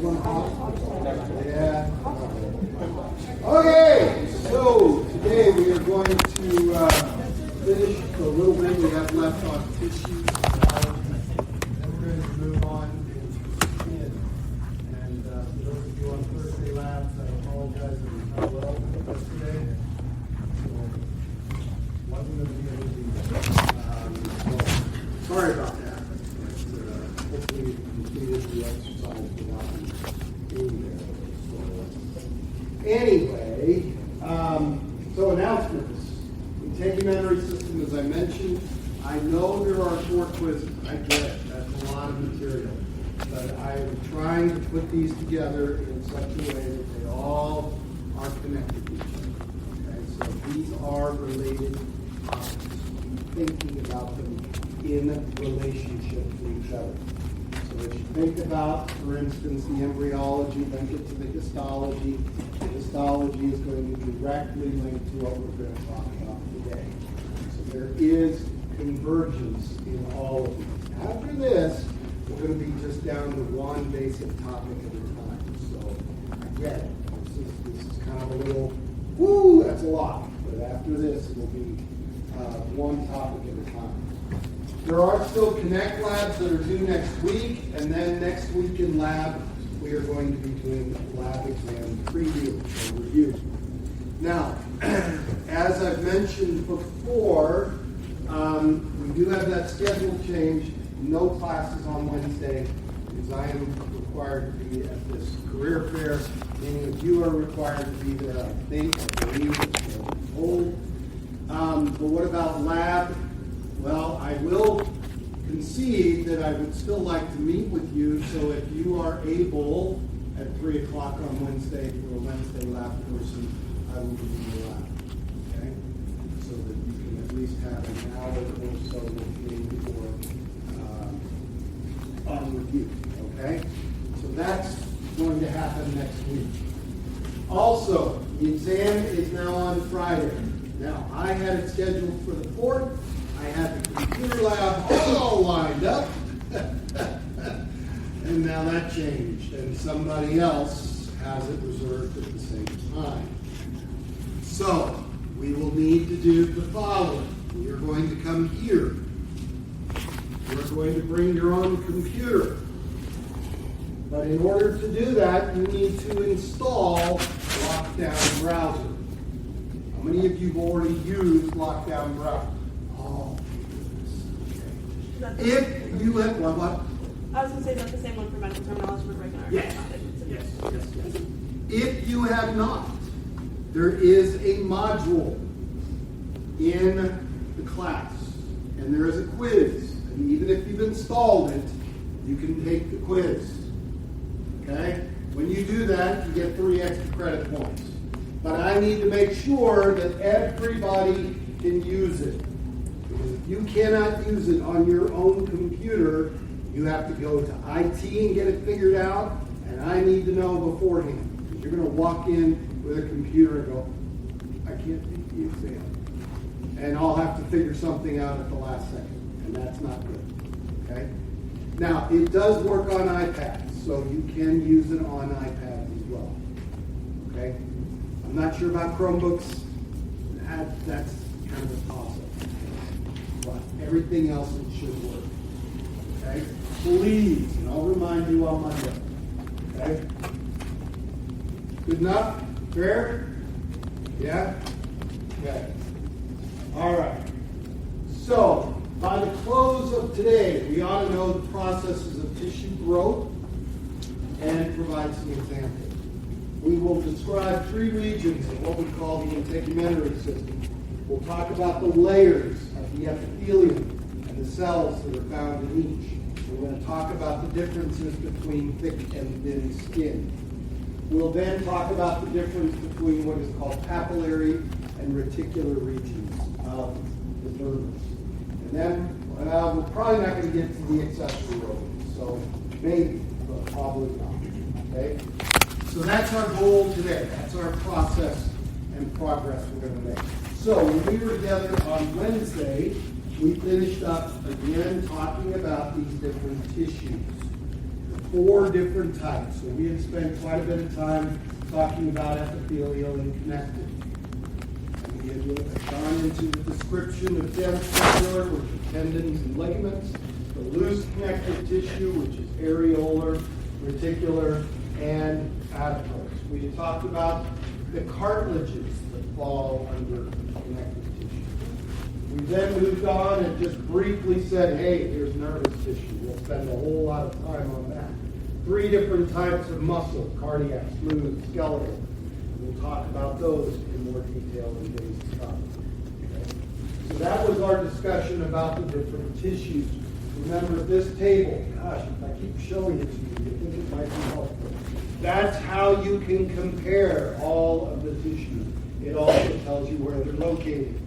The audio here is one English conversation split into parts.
Yeah. Okay, so today we are going to finish the little bit we have left on tissue biology. Then we're going to move on into skin. And for those of you on Thursday labs, I apologize that we not well yesterday. So, wasn't going to be able to sorry about that. But, hopefully we completed the exercise without being there. Anyway, so announcements. Integumentary system, as I mentioned, I know there are 4 quizzes. I get it. That's a lot of material. But I am trying to put these together in such a way that they all are connected to each other. Okay, so these are related topics. Be thinking about them in relationship to each other. So as you think about, for instance, the embryology, then get to the histology. The histology is going to be directly linked to what we're going to talk about today. So there is convergence in all of these. After this, we're going to be just down to one basic topic at a time. So I get it. This is kind of a little, woo, that's a lot. But after this, it will be one topic at a time. There are still Connect labs that are due next week, and then next week in lab, we are going to be doing lab exam preview or review. Now, as I've mentioned before, we do have that schedule change. No classes on Wednesday because I am required to be at this career fair. Many of you are required to be there, I think, I believe, I'm told. But what about lab? Well, I will concede that I would still like to meet with you, so if you are able at 3 o'clock on Wednesday for a Wednesday lab person, I will be in the lab, okay? So that you can at least have an hour or so with me for on review, okay? So that's going to happen next week. Also, the exam is now on Friday. Now, I had it scheduled for the 4th. I had the computer lab all lined up, and now that changed, and somebody else has it reserved at the same time. So, we will need to do the following. We are going to come here. You're going to bring your own computer. But in order to do that, you need to install Lockdown Browser. How many of you have already used Lockdown Browser? Oh, if you have what? I was going to say that's the same one for medical terminology for regular. Yes. If you have not, there is a module in the class, and there is a quiz. And even if you've installed it, you can take the quiz. Okay? When you do that, you get 3 extra credit points. But I need to make sure that everybody can use it. Because if you cannot use it on your own computer, you have to go to IT and get it figured out, and I need to know beforehand. Because you're going to walk in with a computer and go, I can't take the exam. And I'll have to figure something out at the last second, and that's not good. Okay? Now, it does work on iPads, so you can use it on iPads as well. Okay? I'm not sure about Chromebooks. That's kind of a toss-up. But everything else, it should work. Okay? Please, and I'll remind you on Monday. Okay? Good enough? Fair? Yeah? Okay. All right. So, by the close of today, we ought to know the processes of tissue growth and provide some examples. We will describe 3 regions of what we call the integumentary system. We'll talk about the layers of the epithelium and the cells that are found in each. We're going to talk about the differences between thick and thin skin. We'll then talk about the difference between what is called papillary and reticular regions of the dermis. And then we're probably not going to get to the accessory organs, so maybe, but probably not. Okay? So that's our goal today. That's our process and progress we're going to make. So when we were together on Wednesday, we finished up again talking about these different tissues. 4 different types. So we have spent quite a bit of time talking about epithelial and connective. And we have gone into the description of dense cellular, which are tendons and ligaments, the loose connective tissue, which is areolar, reticular, and adipose. We have talked about the cartilages that fall under connective tissue. We then moved on and just briefly said, hey, here's nervous tissue. We'll spend a whole lot of time on that. 3 different types of muscle, cardiac, smooth, skeletal. We'll talk about those in more detail in days to come. Okay? So that was our discussion about the different tissues. Remember this table, gosh, if I keep showing it to you, you think it might be helpful. That's how you can compare all of the tissues. It also tells you where they're located.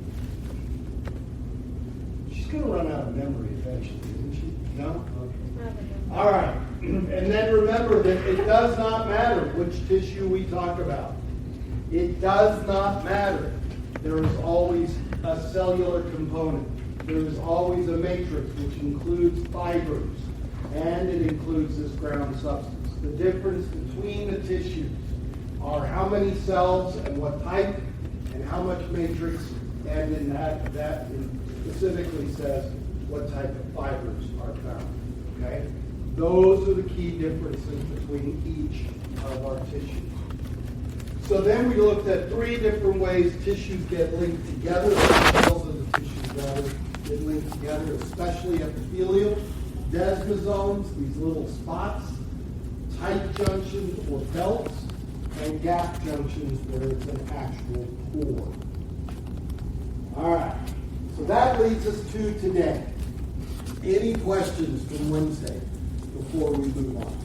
She's going to run out of memory eventually, isn't she? No? Okay. All right. And then remember that it does not matter which tissue we talk about. It does not matter. There is always a cellular component. There is always a matrix, which includes fibers, and it includes this ground substance. The difference between the tissues are how many cells and what type, and how much matrix, and in that specifically says what type of fibers are found. Okay? Those are the key differences between each of our tissues. So then we looked at 3 different ways tissues get linked together. The cells of the tissues get linked together, especially epithelial, desmosomes, these little spots, tight junctions or belts, and gap junctions where it's an actual core. All right, so that leads us to today. Any questions from Wednesday before we move on?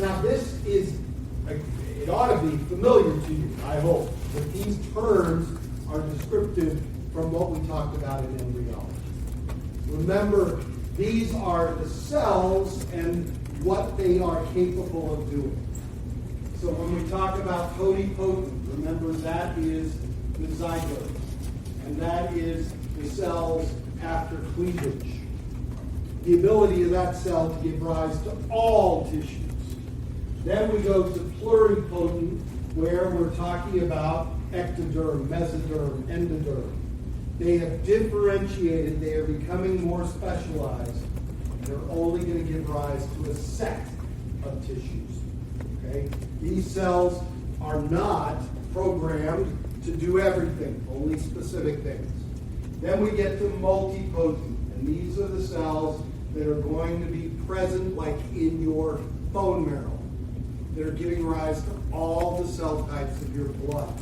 Now this is, it ought to be familiar to you, I hope, but these terms are descriptive from what we talked about in embryology. Remember, these are the cells and what they are capable of doing. So when we talk about totipotent, remember that is the zygote, and that is the cells after cleavage. The ability of that cell to give rise to all tissues. Then we go to pluripotent, where we're talking about ectoderm, mesoderm, endoderm. They have differentiated. They are becoming more specialized. They're only going to give rise to a set of tissues. Okay? These cells are not programmed to do everything, only specific things. Then we get to multipotent, and these are the cells that are going to be present like in your bone marrow. They're giving rise to all the cell types of your blood.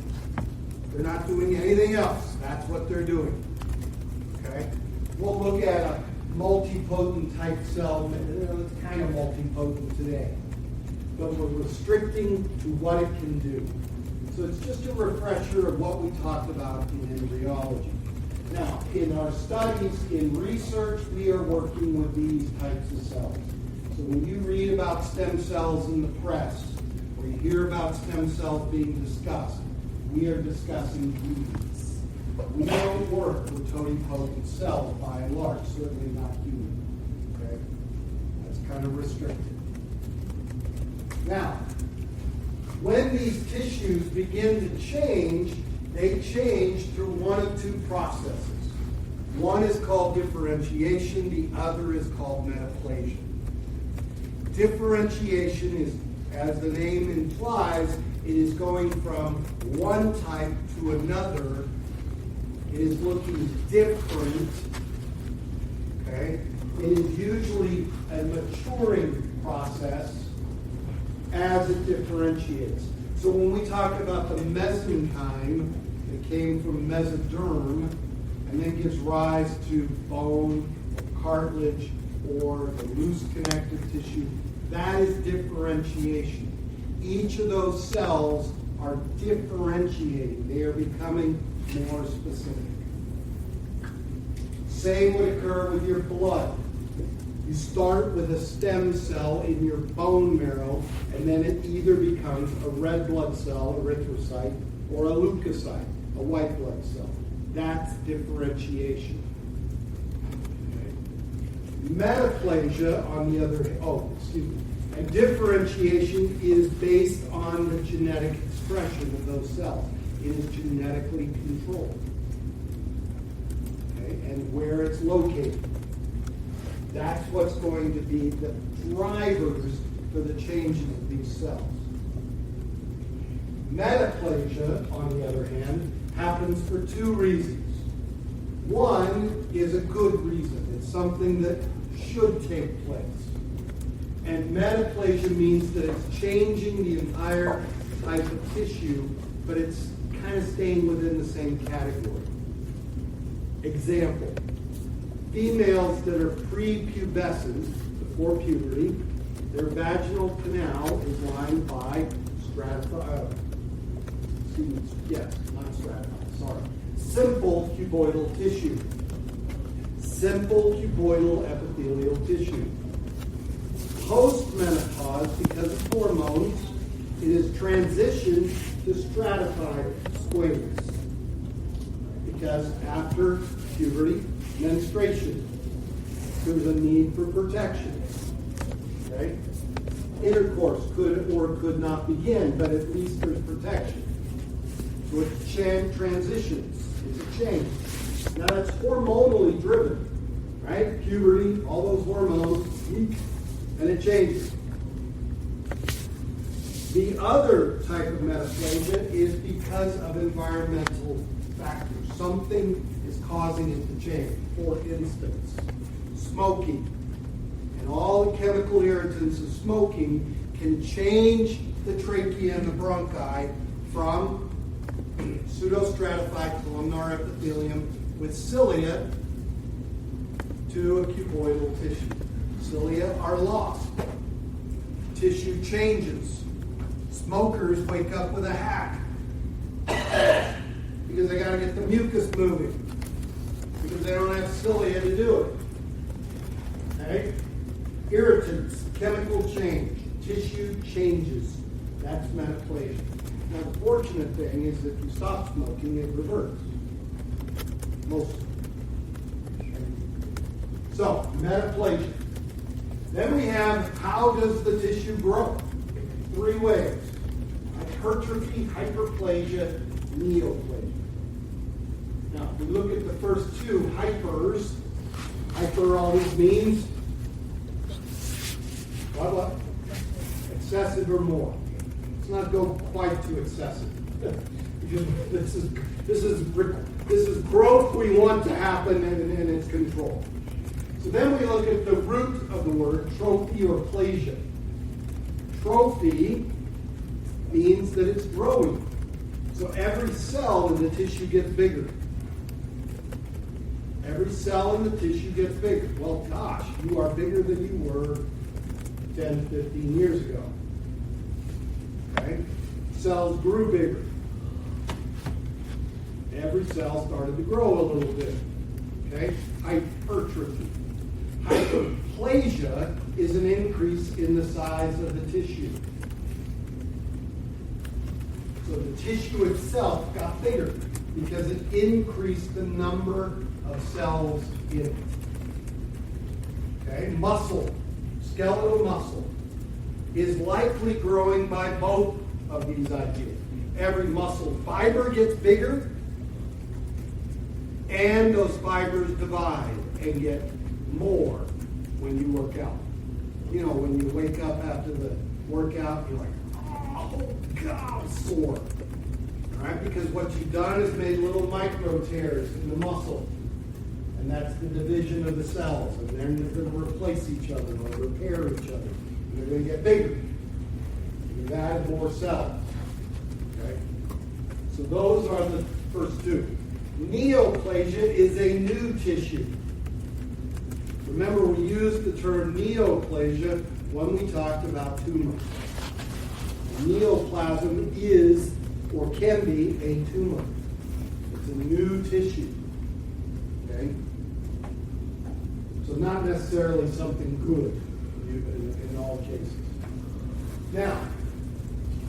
They're not doing anything else. That's what they're doing. Okay? We'll look at a multipotent type cell. It's kind of multipotent today. But we're restricting to what it can do. So it's just a refresher of what we talked about in embryology. Now, in our studies, in research, we are working with these types of cells. So when you read about stem cells in the press, or you hear about stem cells being discussed, we are discussing these. We don't work with totipotent cells by and large, certainly not human. Okay? That's kind of restricted. Now, when these tissues begin to change, they change through one of 2 processes. One is called differentiation, the other is called metaplasia. Differentiation is, as the name implies, it is going from one type to another. It is looking different. Okay? It is usually a maturing process as it differentiates. So when we talk about the mesenchyme, it came from mesoderm and then gives rise to bone, or cartilage, or the loose connective tissue. That is differentiation. Each of those cells are differentiating. They are becoming more specific. Same would occur with your blood. You start with a stem cell in your bone marrow, and then it either becomes a red blood cell, erythrocyte, or a leukocyte, a white blood cell. That's differentiation. Metaplasia, on the other hand, and differentiation is based on the genetic expression of those cells. It is genetically controlled. Okay? And where it's located. That's what's going to be the drivers for the changes of these cells. Metaplasia, on the other hand, happens for two reasons. One is a good reason. It's something that should take place. And metaplasia means that it's changing the entire type of tissue, but it's kind of staying within the same category. Example, females that are prepubescent, before puberty, their vaginal canal is lined by simple cuboidal tissue. Simple cuboidal epithelial tissue. Post-menopause, because of hormones, it is transitioned to stratified squamous. Because after puberty, menstruation, there's a need for protection. Okay? Intercourse could or could not begin, but at least there's protection. So it transitions. It's a change. Now that's hormonally driven, right? Puberty, all those hormones, and it changes. The other type of metaplasia is because of environmental factors. Something is causing it to change. For instance, smoking. And all the chemical irritants of smoking can change the trachea and the bronchi from pseudostratified columnar epithelium with cilia to a cuboidal tissue. Cilia are lost. Tissue changes. Smokers wake up with a hack because they got to get the mucus moving because they don't have cilia to do it. Okay? Irritants, chemical change, tissue changes. That's metaplasia. Now, the fortunate thing is that if you stop smoking, it reverts. Mostly. So, metaplasia. Then we have, how does the tissue grow? Three ways. Hypertrophy, hyperplasia, neoplasia. Now, if we look at the first two, hypers, hyper always means what? Excessive or more. Let's not go quite too excessive. Because this is growth we want to happen and it's controlled. So then we look at the root of the word, trophy or plasia. Trophy means that it's growing. So every cell in the tissue gets bigger. Every cell in the tissue gets bigger. Well, gosh, you are bigger than you were 10, 15 years ago. Okay? Cells grew bigger. Every cell started to grow a little bit. Okay? Hypertrophy. Hyperplasia is an increase in the size of the tissue. So the tissue itself got bigger because it increased the number of cells in it. Okay? Muscle, skeletal muscle, is likely growing by both of these ideas. Every muscle fiber gets bigger, and those fibers divide and get more when you work out. You know, when you wake up after the workout, you're like, oh, God, I'm sore. Right? Because what you've done is made little micro tears in the muscle. And that's the division of the cells. And then they're going to replace each other or repair each other. And they're going to get bigger. You've added more cells. Okay? So those are the first two. Neoplasia is a new tissue. Remember, we used the term neoplasia when we talked about tumors. Neoplasm is or can be a tumor. It's a new tissue. Okay? So not necessarily something good in all cases. Now,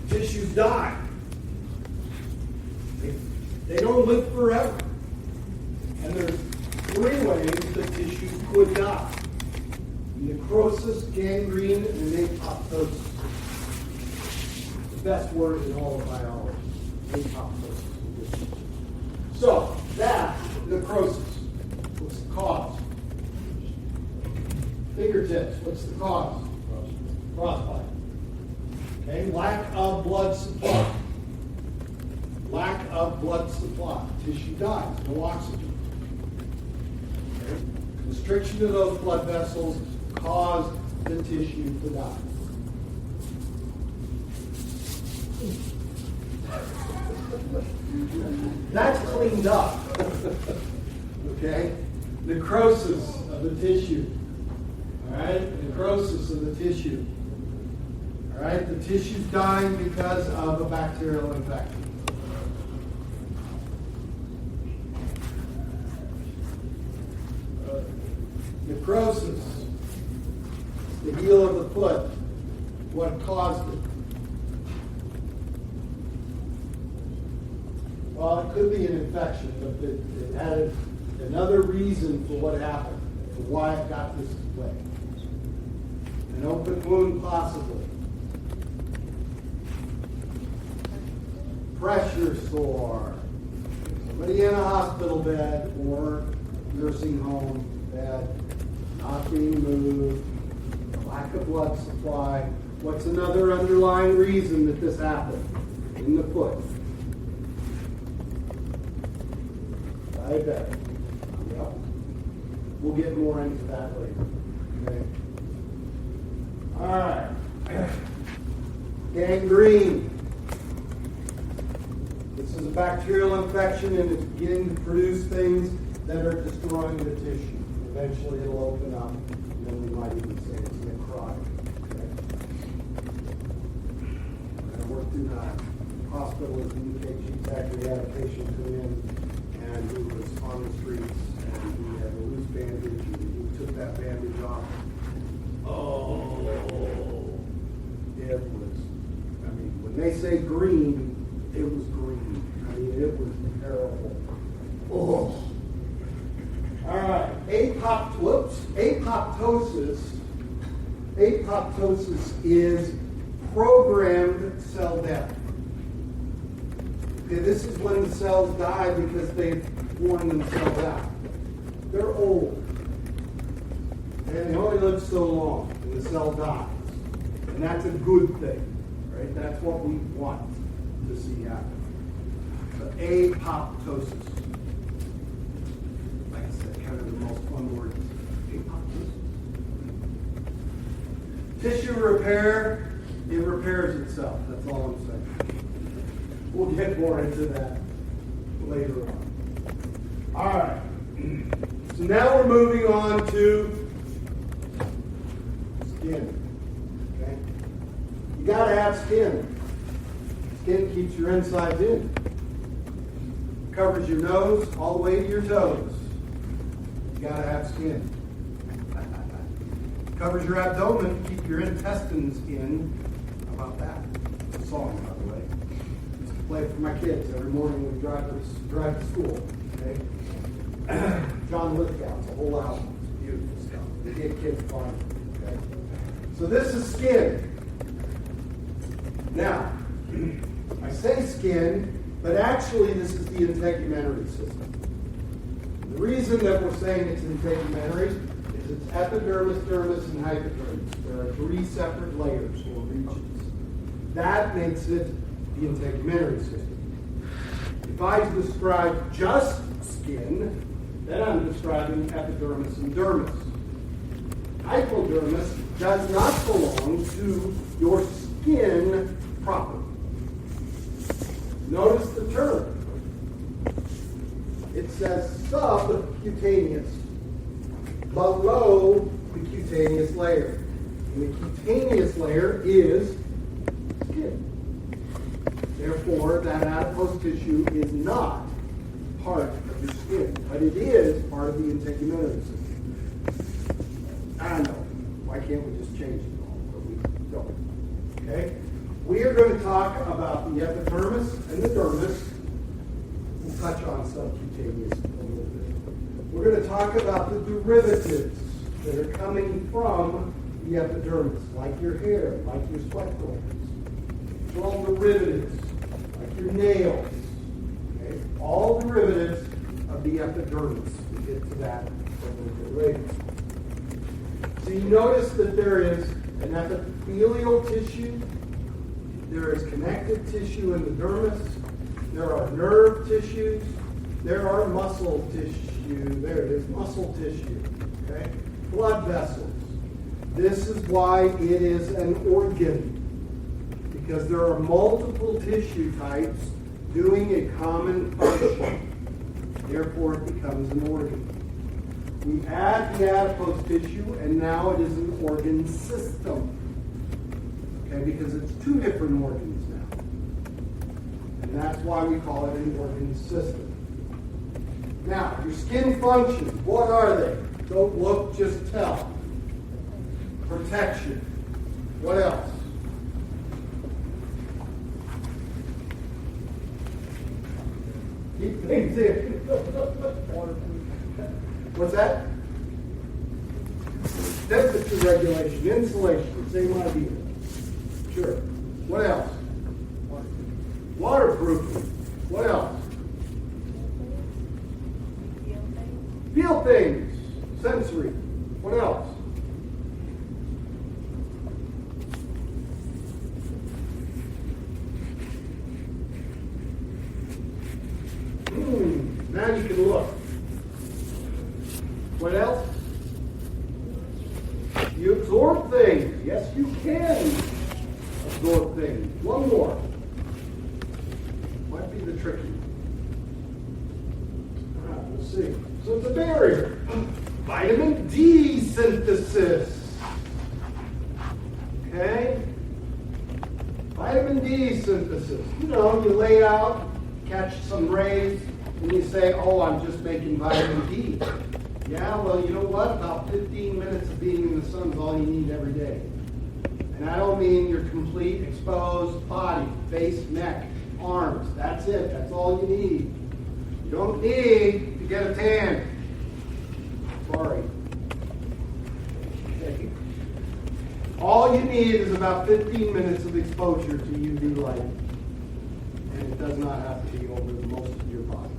tissues die. They don't live forever. And there's three ways that tissues could die. necrosis, gangrene, and apoptosis. The best word in all of biology, apoptosis. So, that, necrosis, what's the cause? Fingertips, what's the cause? Frostbite. Okay, lack of blood supply. Lack of blood supply. Tissue dies, no oxygen. Okay? Constriction of those blood vessels cause the tissue to die. That's cleaned up. Okay? Necrosis of the tissue. All right? Necrosis of the tissue. All right? The tissue's dying because of a bacterial infection. Necrosis, the heel of the foot, what caused it? Well, it could be an infection, but it had another reason for what happened, for why it got this way. An open wound, possibly. Pressure sore. Somebody in a hospital bed or nursing home bed, not being moved, lack of blood supply. What's another underlying reason that this happened in the foot? Diabetic. Yep. We'll get more into that later. Okay. All right. Gangrene. This is a bacterial infection and it's beginning to produce things that are destroying the tissue. Eventually it'll open up, and then we might even say it's necrotic. Okay? We're going to work through that. Hospital is the UKG tech. We had a patient come in and who was on the streets and he had a loose bandage and he took that bandage off. Oh, it was, I mean, when they say green, it was green. I mean, it was terrible. Oh. All right, apoptosis. Apoptosis is programmed cell death. Okay, this is when the cells die because they've worn themselves out. They're old. And they only live so long, and the cell dies. And that's a good thing, right? That's what we want to see happen. So apoptosis. Like I said, kind of the most fun word. Apoptosis. Tissue repair, it repairs itself. That's all I'm saying. We'll get more into that later on. All right. So now we're moving on to skin. Okay? You got to have skin. Skin keeps your insides in. Covers your nose all the way to your toes. You got to have skin. Covers your abdomen, keep your intestines in. How about that? It's a song, by the way. I used to play it for my kids every morning when we drive to school. Okay? John Lithgow's a whole album. It's beautiful stuff. They get kids fun. Okay? So this is skin. Now, I say skin, but actually this is the integumentary system. The reason that we're saying it's integumentary is it's epidermis, dermis, and hypodermis. There are 3 separate layers or regions. That makes it the integumentary system. If I describe just skin, then I'm describing epidermis and dermis. Hypodermis does not belong to your skin proper. Notice the term. It says subcutaneous, below the cutaneous layer. And the cutaneous layer is skin. Therefore, that adipose tissue is not part of your skin, but it is part of the integumentary system. I know. Why can't we just change it all? But we don't. Okay? We are going to talk about the epidermis and the dermis. We'll touch on subcutaneous a little bit. We're going to talk about the derivatives that are coming from the epidermis, like your hair, like your sweat glands. They're all derivatives, like your nails. Okay? All derivatives of the epidermis. We'll get to that a little bit later. So you notice that there is an epithelial tissue, there is connective tissue in the dermis, there are nerve tissues, there are muscle tissue, there it is, muscle tissue, okay? Blood vessels. This is why it is an organ, because there are multiple tissue types doing a common function. Therefore, it becomes an organ. We add the adipose tissue, and now it is an organ system. Okay, because it's two different organs now. And that's why we call it an organ system. Now, your skin functions, what are they? Don't look, just tell. Protection. What else? Keep things in. What's that? Temperature regulation, insulation, same idea. Sure. What else? Waterproofing. What else? Feel things. Sensory. What else? Now you can look. What else? You absorb things. Yes, you can absorb things. One more. Might be the tricky one. All right, we'll see. So it's a barrier. Vitamin D synthesis. Okay? Vitamin D synthesis. You know, you lay out, catch some rays, and you say, oh, I'm just making vitamin D. Yeah, well, you know what? About 15 minutes of being in the sun is all you need every day. And I don't mean your complete exposed body, face, neck, arms. That's it. That's all you need. You don't need to get a tan. Sorry. Okay. All you need is about 15 minutes of exposure to UV light. And it does not have to be over most of your body.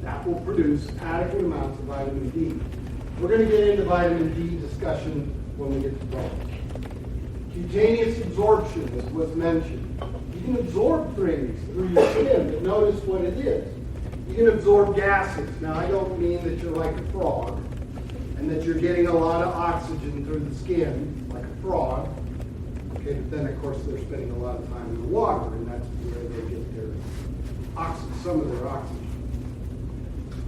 That will produce adequate amounts of vitamin D. We're going to get into vitamin D discussion when we get to bone. Cutaneous absorption is what's mentioned. You can absorb things through your skin, but notice what it is. You can absorb gases. Now, I don't mean that you're like a frog and that you're getting a lot of oxygen through the skin like a frog. Okay, but then, of course, they're spending a lot of time in the water, and that's where they get their some of their oxygen.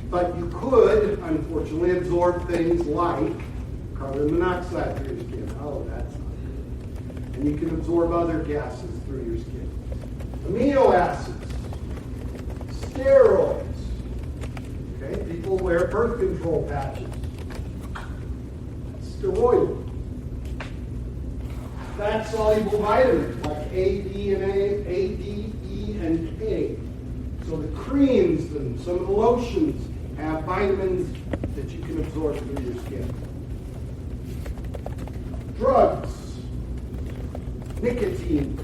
But you could, unfortunately, absorb things like carbon monoxide through your skin. Oh, that's not good. And you can absorb other gases through your skin. Amino acids, steroids. Okay, people wear birth control patches. Steroidal. Fat-soluble vitamins like A, D, and A, D, E, and K. So the creams and some of the lotions have vitamins that you can absorb through your skin. Drugs, nicotine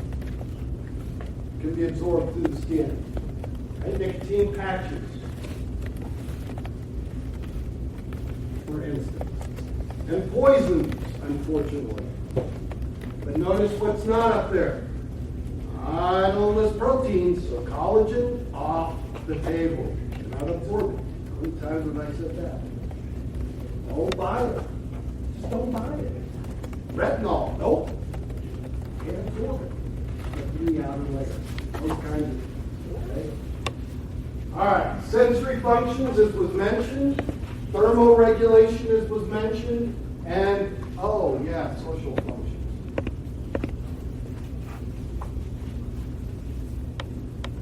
can be absorbed through the skin. Right? Nicotine patches, for instance. And poisons, unfortunately. But notice what's not up there. I don't list proteins, so collagen off the table. Not absorbed. How many times have I said that? Don't buy it. Just don't buy it. Retinol, nope. Can't absorb it. Let me out and later. Those kinds of, okay? All right, sensory functions, as was mentioned. Thermoregulation, as was mentioned. And, oh yeah, social functions.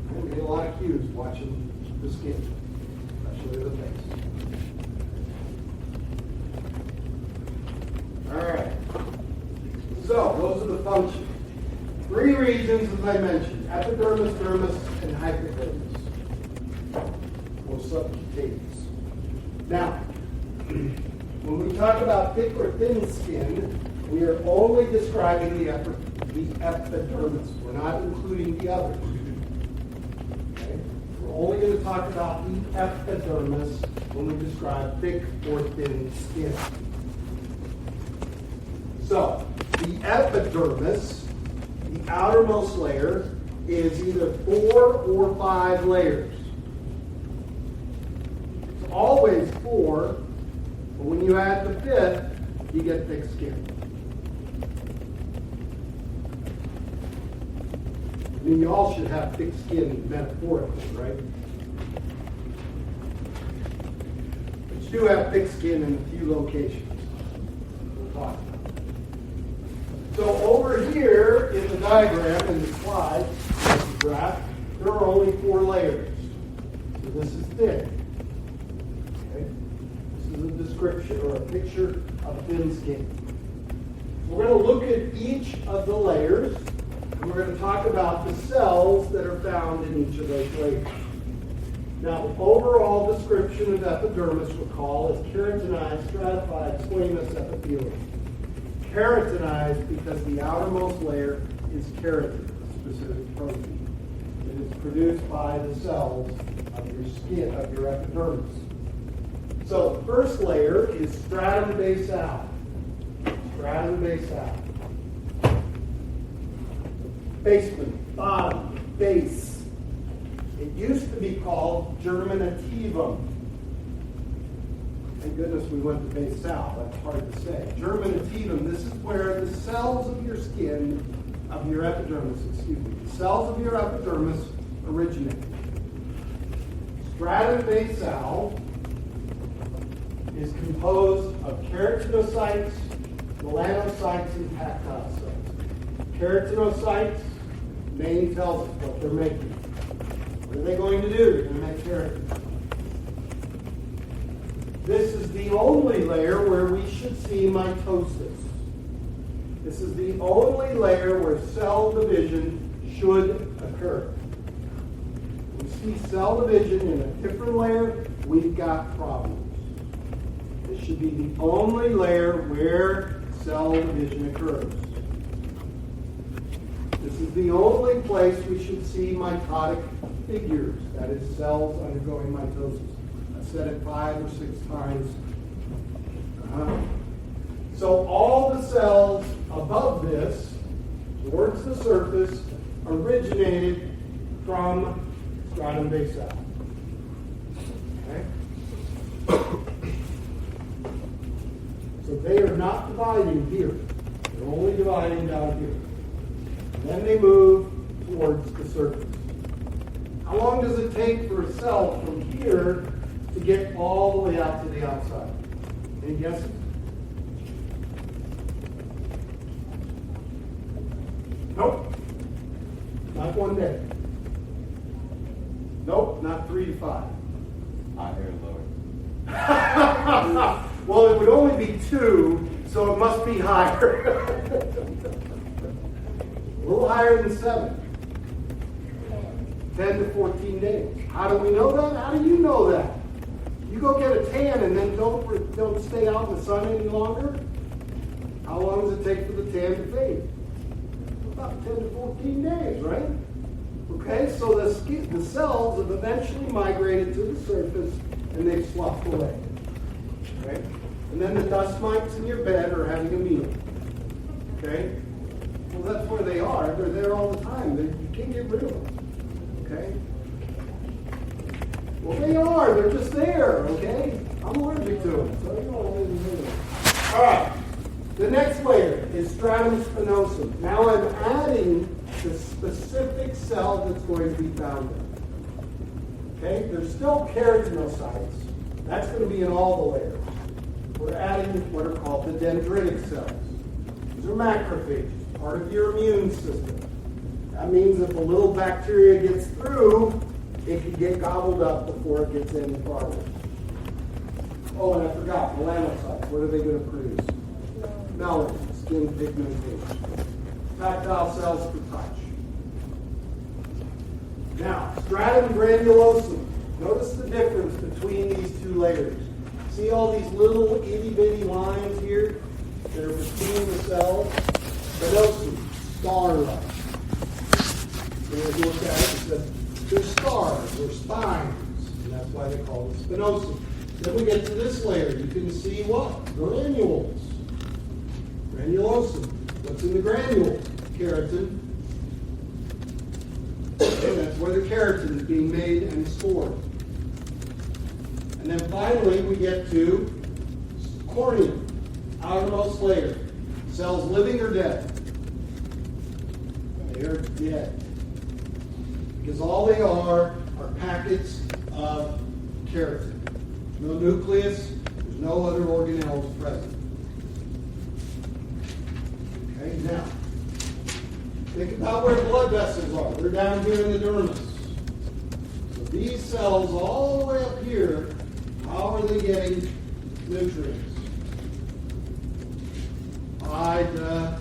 I'm getting a lot of cues watching the skin, especially the face. All right. So, those are the functions. 3 regions, as I mentioned: epidermis, dermis, and hypodermis, or subcutaneous. Now, when we talk about thick or thin skin, we are only describing the epidermis. We're not including the others. Okay? We're only going to talk about the epidermis when we describe thick or thin skin. So, the epidermis, the outermost layer, is either 4 or 5 layers. It's always 4, but when you add the 5th, you get thick skin. I mean, you all should have thick skin metaphorically, right? But you do have thick skin in a few locations. We'll talk about it. So over here in the diagram, in the slide, the graph, there are only 4 layers. So this is thick. Okay? This is a description or a picture of thin skin. So we're going to look at each of the layers, and we're going to talk about the cells that are found in each of those layers. Now, the overall description of epidermis, recall, is keratinized, stratified, squamous epithelium. Keratinized because the outermost layer is keratin, a specific protein. It is produced by the cells of your skin, of your epidermis. So the first layer is stratum basal. Stratum basal. Basement, bottom, base. It used to be called germinativum. Thank goodness we went to basal. That's hard to say. Germinativum, this is where the cells of your skin, of your epidermis, the cells of your epidermis originate. Stratum basal is composed of keratinocytes, melanocytes, and tactile cells. Keratinocytes, name tells us what they're making. What are they going to do? They're going to make keratin. This is the only layer where we should see mitosis. This is the only layer where cell division should occur. We see cell division in a different layer, we've got problems. This should be the only layer where cell division occurs. This is the only place we should see mitotic figures, that is, cells undergoing mitosis. I've said it 5 or 6 times. So all the cells above this, towards the surface, originated from stratum basal. Okay? So they are not dividing here. They're only dividing down here. And then they move towards the surface. How long does it take for a cell from here to get all the way out to the outside? Any guesses? Nope. Not 1 day. Nope, not 3 to 5. Higher and lower. Well, it would only be 2, so it must be higher. A little higher than 7. 10 to 14 days. How do we know that? How do you know that? You go get a tan and then don't stay out in the sun any longer? How long does it take for the tan to fade? About 10 to 14 days, right? Okay, so the cells have eventually migrated to the surface and they've sloughed away. Okay? And then the dust mites in your bed are having a meal. Okay? Well, that's where they are. They're there all the time. You can't get rid of them. Okay? Well, they are. They're just there. Okay? I'm allergic to them. So you don't want to do them. All right. The next layer is stratum spinosum. Now I'm adding the specific cell that's going to be found there. Okay? There's still keratinocytes. That's going to be in all the layers. We're adding what are called the dendritic cells. These are macrophages, part of your immune system. That means if a little bacteria gets through, it can get gobbled up before it gets any farther. Oh, and I forgot, melanocytes. What are they going to produce? Melanin, skin pigmentation. Tactile cells for touch. Now, stratum granulosum. Notice the difference between these 2 layers. See all these little itty-bitty lines here that are between the cells? Spinosum, star-like. And if you look at it, it's they're stars or spines, and that's why they call it spinosum. Then we get to this layer. You can see what? Granules. Granulosum. What's in the granules? Keratin. Okay, that's where the keratin is being made and stored. And then finally, we get to cornea, outermost layer. Cells living or dead? They are dead. Because all they are packets of keratin. No nucleus, there's no other organelles present. Okay, now, think about where blood vessels are. They're down here in the dermis. So these cells all the way up here, how are they getting nutrients? By the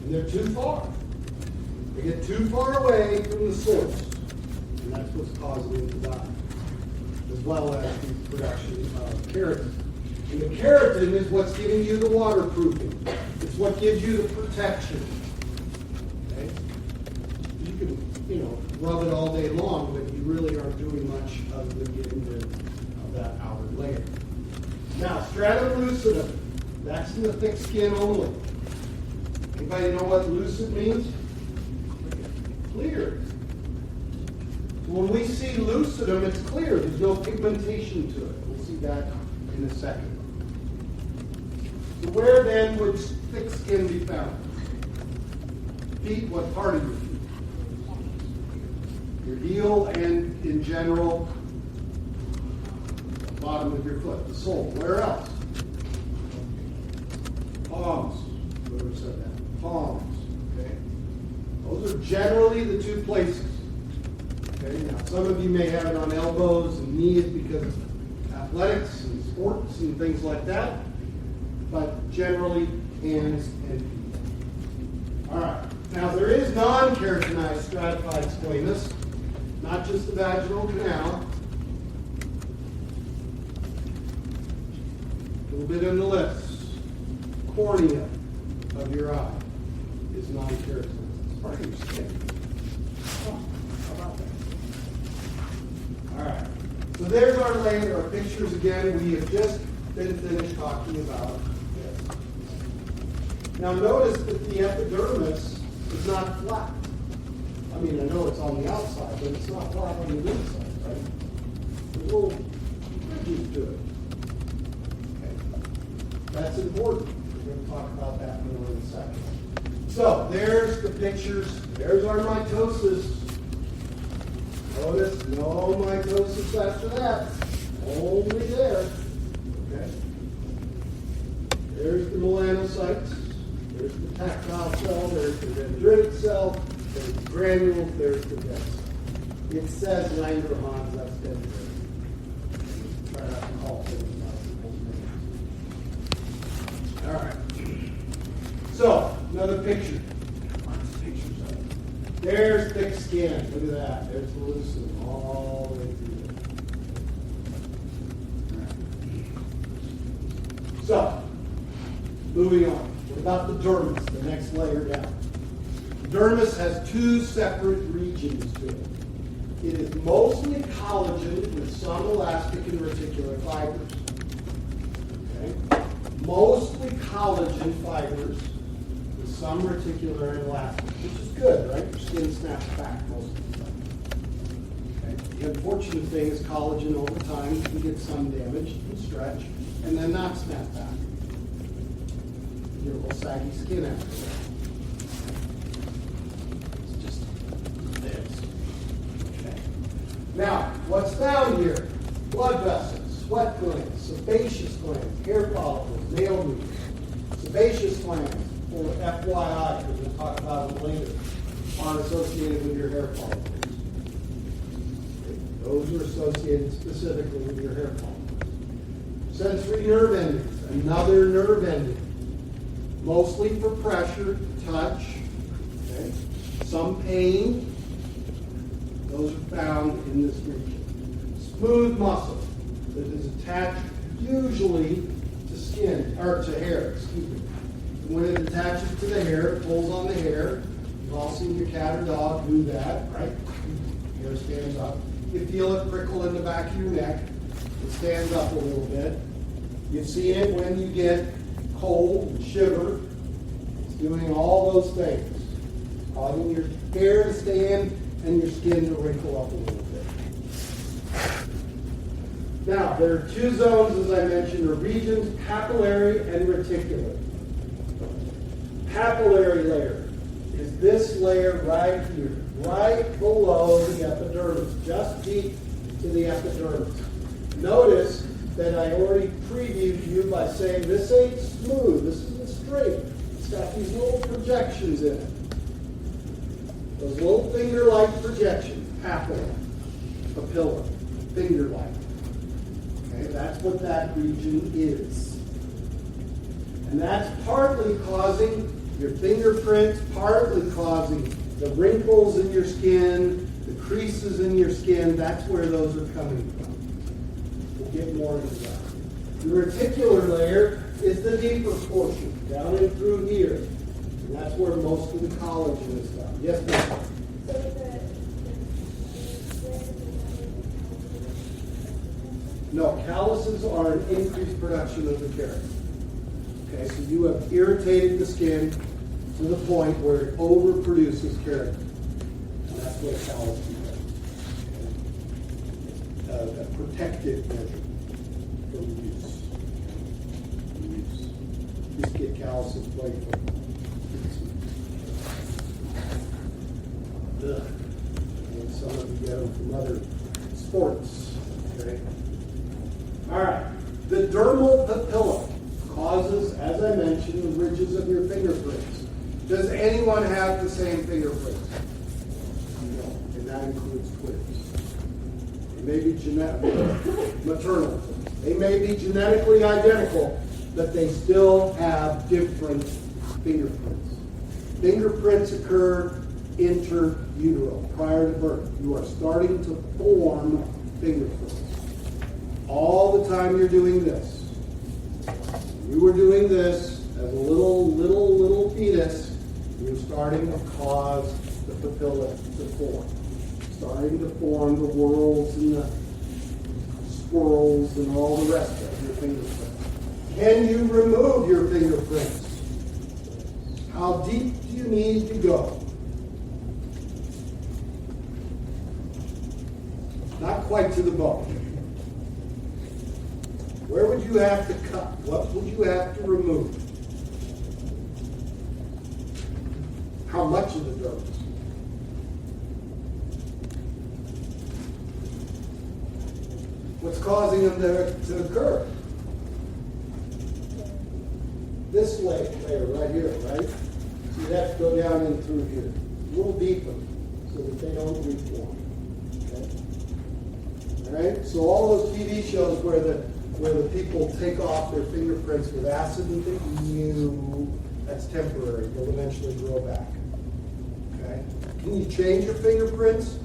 and they're too far. They get too far away from the source. And that's what's causing them to die. As well as the production of keratin. And the keratin is what's giving you the waterproofing. It's what gives you the protection. Okay? You can, rub it all day long, but you really aren't doing much other than getting rid of that outer layer. Now, stratum lucidum. That's in the thick skin only. Anybody know what lucid means? Clear. When we see lucidum, it's clear. There's no pigmentation to it. We'll see that in a second. So where then would thick skin be found? Feet, what part of your feet? Your heel and, in general, bottom of your foot, the sole. Where else? Palms. Whoever said that. Palms. Okay. Those are generally the two places. Okay. Now, some of you may have it on elbows and knees because of athletics and sports and things like that. But generally, hands and feet. All right. Now, there is non-keratinized stratified squamous, not just the vaginal canal. A little bit in the lips. Cornea of your eye is non-keratinized. It's part of your skin. Oh, how about that? All right. So there's our layer, our pictures again. We have just been finished talking about this. Now notice that the epidermis is not flat. I mean, I know it's on the outside, but it's not flat on the inside, right? There's little ridges to it. Okay. That's important. We're going to talk about that more in a second. So, there's the pictures. There's our mitosis. Notice, no mitosis after that. Only there. Okay. There's the melanocytes. There's the tactile cell. There's the dendritic cell. There's the granules. There's the dead cell. It says Langerhans, that's dendritic. Try not to call things out. All right. So, another picture. Lots of pictures of it. There's thick skin. Look at that. There's the lucidum all the way through there. So, moving on. What about the dermis, the next layer down? The dermis has two separate regions to it. It is mostly collagen with some elastic and reticular fibers. Okay? Mostly collagen fibers with some reticular and elastic, which is good, right? Your skin snaps back most of the time. Okay? The unfortunate thing is collagen over time can get some damage and stretch and then not snap back. You get a little saggy skin after that. It's just this. Okay. Now, what's found here? Blood vessels, sweat glands, sebaceous glands, hair follicles, nail roots. Sebaceous glands, or FYI, because we'll talk about them later, are associated with your hair follicles. Okay. Those are associated specifically with your hair follicles. Sensory nerve endings, another nerve ending. Mostly for pressure, touch, okay? Some pain. Those are found in this region. Smooth muscle. that is attached usually to skin, or to hair, excuse me. And when it attaches to the hair, it pulls on the hair. You've all seen your cat or dog do that, right? Hair stands up. You feel it prickle in the back of your neck. It stands up a little bit. You've seen it when you get cold and shiver. It's doing all those things, causing your hair to stand and your skin to wrinkle up a little bit. Now, there are two zones, as I mentioned, or regions, papillary and reticular. Papillary layer is this layer right here, right below the epidermis, just deep to the epidermis. Notice that I already previewed you by saying this ain't smooth, this isn't straight. It's got these little projections in it. Those little finger-like projections, papilla, finger-like. Okay, that's what that region is. And that's partly causing your fingerprints, partly causing the wrinkles in your skin, the creases in your skin. That's where those are coming from. We'll get more into that. The reticular layer is the deeper portion, down and through here. And that's where most of the collagen is done. Yes, ma'am? No, calluses are an increased production of the keratin. Okay, so you have irritated the skin to the point where it overproduces keratin. And that's what a callus does. A protective measure from use. Just get calluses playful. And some of you get them from other sports. Okay. All right. The dermal papilla causes, as I mentioned, the ridges of your fingerprints. Does anyone have the same fingerprints? No. And that includes twins. They may be maternal. They may be genetically identical, but they still have different fingerprints. Fingerprints occur inter-utero, prior to birth. You are starting to form fingerprints. All the time you're doing this. You were doing this as a little fetus. You're starting to cause the papilla to form. Starting to form the whorls and the swirls and all the rest of your fingerprints. Can you remove your fingerprints? How deep do you need to go? Not quite to the bone. Where would you have to cut? What would you have to remove? How much of the dermis? What's causing them to occur? This layer right here, right? So you have to go down in through here. A little deeper so that they don't reform. Okay? All right? So all those TV shows where the people take off their fingerprints with acid and things, that's temporary. They'll eventually grow back. Okay? Can you change your fingerprints?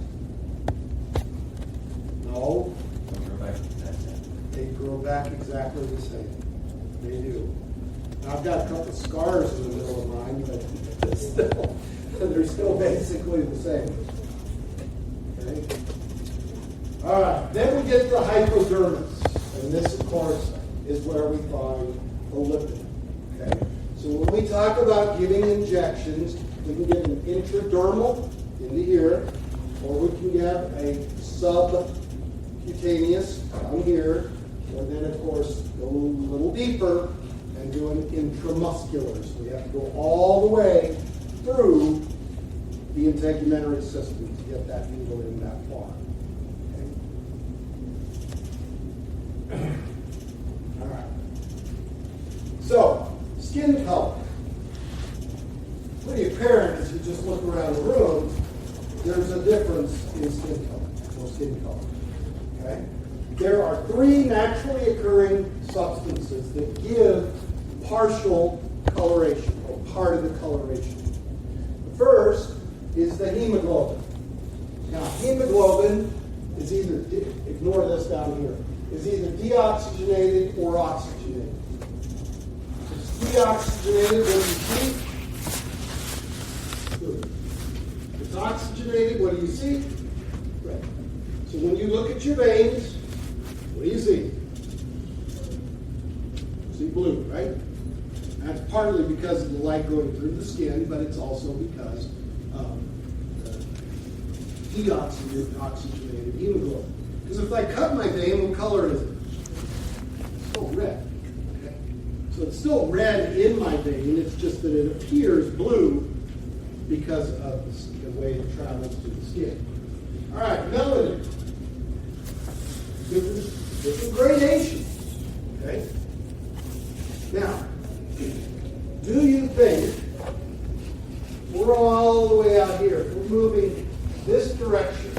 No. They grow back exactly the same. They do. Now, I've got a couple scars in the middle of mine, but they're still basically the same. Okay? All right. Then we get the hypodermis. And this, of course, is where we find the lipid. Okay? So when we talk about giving injections, we can get an intradermal into here, or we can have a subcutaneous down here, or then, of course, go a little deeper and do an intramuscular. So we have to go all the way through the integumentary system to get that needle in that far. All right. So, skin color. Pretty apparent as you just look around the room, there's a difference in skin color, or skin color. Okay? There are three naturally occurring substances that give partial coloration, or part of the coloration. The first is the hemoglobin. Now, hemoglobin is either, ignore this down here. is either deoxygenated or oxygenated. If it's deoxygenated, what do you see? Blue. If it's oxygenated, what do you see? Red. So when you look at your veins, what do you see? You see blue, right? That's partly because of the light going through the skin, but it's also because of the deoxygenated hemoglobin. Because if I cut my vein, what color is it? It's still red. Okay? So it's still red in my vein, it's just that it appears blue because of the way it travels to the skin. All right, melanin. Different gradations. Okay? Now, do you think we're all the way out here, we're moving this direction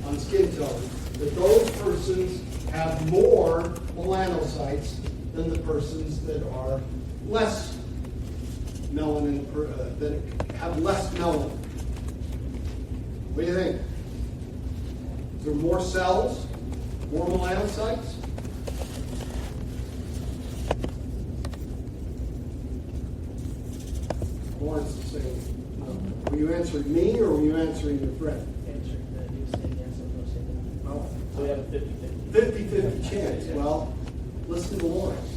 on skin tone, that those persons have more melanocytes than the persons that are less melanin, that have less melanin? What do you think? Is there more cells, more melanocytes? Lawrence is saying, were you answering me or were you answering your friend? Answering that, you said yes, I'm going to say no. Oh. So we have a 50-50. 50-50 chance. Well, listen to Lawrence.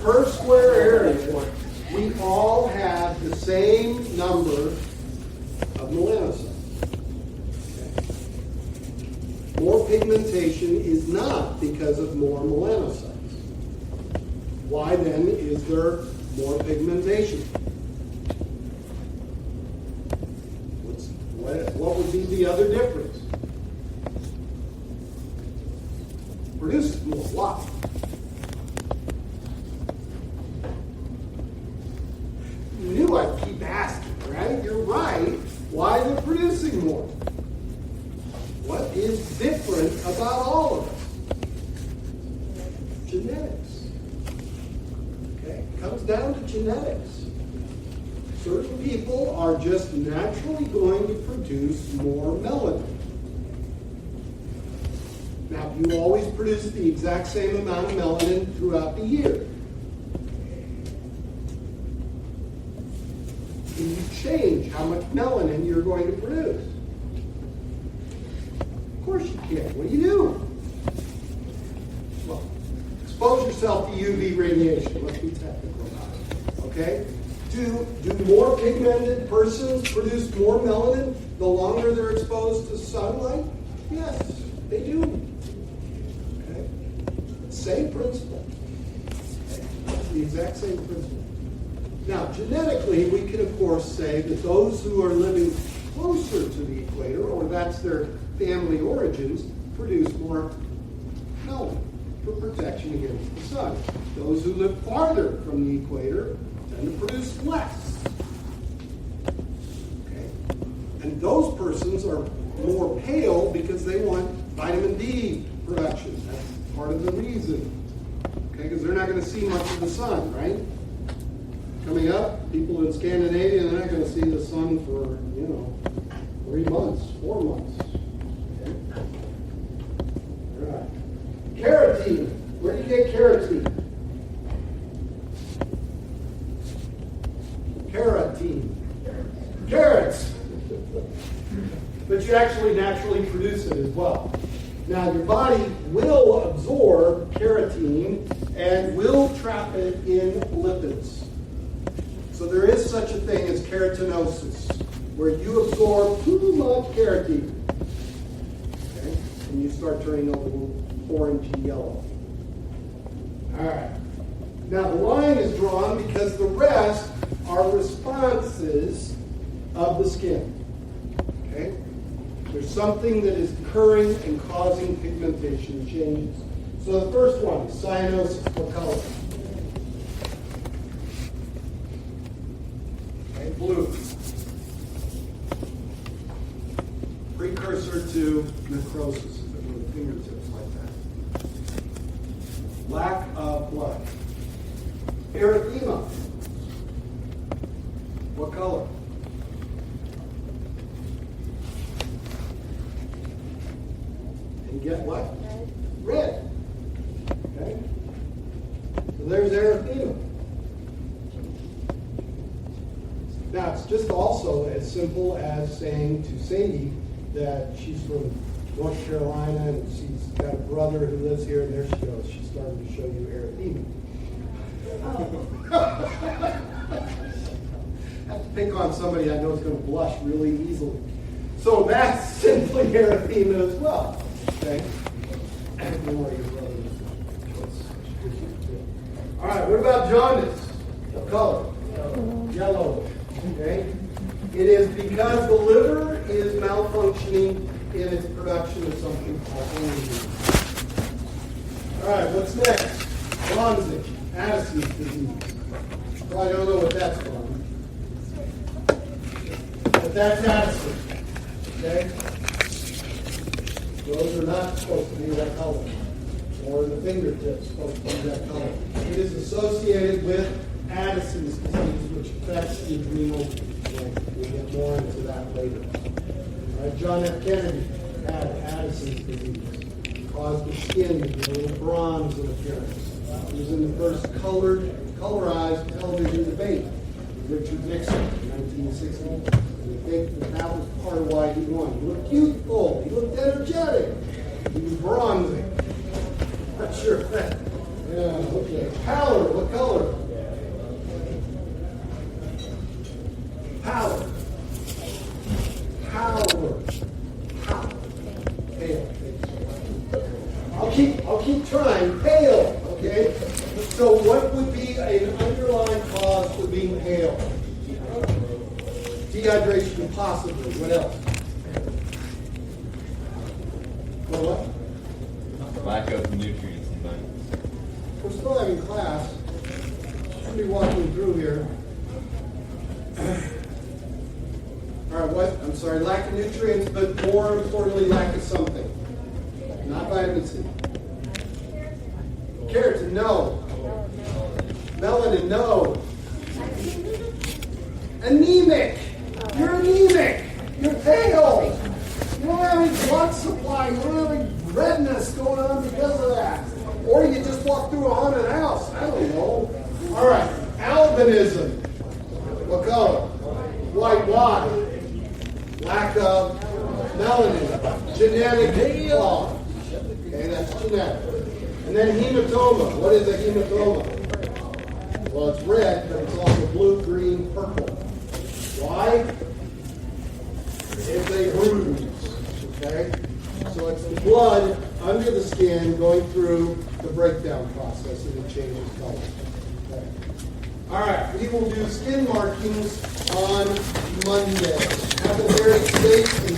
Per square area, we all have the same number of melanocytes. Okay. More pigmentation is not because of more melanocytes. Why then is there more pigmentation? What would be the other difference? Produces more light. You knew I'd keep asking, right? You're right. Why they're producing more? What is different about all of us? Genetics. Okay? It comes down to genetics. Certain people are just naturally going to produce more melanin. Now, you always produce the exact same amount of melanin throughout the year. Can you change how much melanin you're going to produce? Of course you can. What do you do? Well, expose yourself to UV radiation. Let's be technical about it. Okay? Do more pigmented persons produce more melanin the longer they're exposed to sunlight? Yes, they do. Okay? Same principle. Okay? It's the exact same principle. Now, genetically, we can, of course, say that those who are living closer to the equator, or that's their family origins, produce more melanin for protection against the sun. Those who live farther from the equator tend to produce less. Okay? And those persons are more pale because they want vitamin D production. That's part of the reason. Okay? Because they're not going to see much of the sun, right? Coming up, people in Scandinavia, they're not going to see the sun for, 3 months, 4 months. Okay? All right. Carotene. Where do you get carotene? Carotene. Carrots. But you actually naturally produce it as well. Now, your body will absorb carotene and will trap it in lipids. So there is such a thing as keratinosis, where you absorb too much carotene. Okay? And you start turning a little orangey yellow. All right. Now, the line is drawn because the rest are responses of the skin. Okay? There's something that is occurring and causing pigmentation changes. So the first one, cyanosis, what color? Okay, blue. Precursor to necrosis, if it were the fingertips like that. Lack of blood. Erythema. What color? And get what? Red. So there's erythema. Now, it's just also as simple as saying to Sadie that she's from North Carolina and she's got a brother who lives here, and there she goes. She's starting to show you erythema. I have to pick on somebody I know is going to blush really easily. So that's simply erythema as well. Okay? Don't worry, your brother is. All right, what about jaundice? What color? Yellow. Okay? It is because the liver is malfunctioning in its production of something called hormone. All right, what's next? Bronzing, Addison's disease. Well, I don't know what that's from. But that's Addison. Okay? Those are not supposed to be that color. Or the fingertips supposed to be that color. It is associated with Addison's disease, which affects the adrenal gland. We'll get more into that later. All right, John F. Kennedy had Addison's disease. Caused the skin to be a little bronze in appearance. He was in the first colorized television debate with Richard Nixon in 1960. And I think that was part of why he won. He looked youthful. He looked energetic. He was bronzing. Not sure if that. Yeah, okay. Pallor, what color? Pallor. Pallor. Pallor. Pale. I'll keep trying. Pale. Okay. So what would be an underlying cause for being pale? Dehydration, possibly. What else? What? Lack of nutrients and vitamins. We're still having class. Should be walking through here. All right, what? I'm sorry, lack of nutrients, but more importantly, lack of something. Not vitamin C. Keratin, no. Melanin, no. Anemic. You're anemic. You're pale. You don't have any blood supply. You don't have any redness going on because of that. Or you just walk through a haunted house. I don't know. All right. Albinism. What color? White. Why? Lack of melanin. Genetic flaw. Okay, that's genetic. And then hematoma. What is a hematoma? Well, it's red, but it's also blue, green, purple. Why? It's a bruise. Okay? So it's the blood under the skin going through the breakdown process and it changes color. Okay. All right, we will do skin markings on Monday. Have a very safe and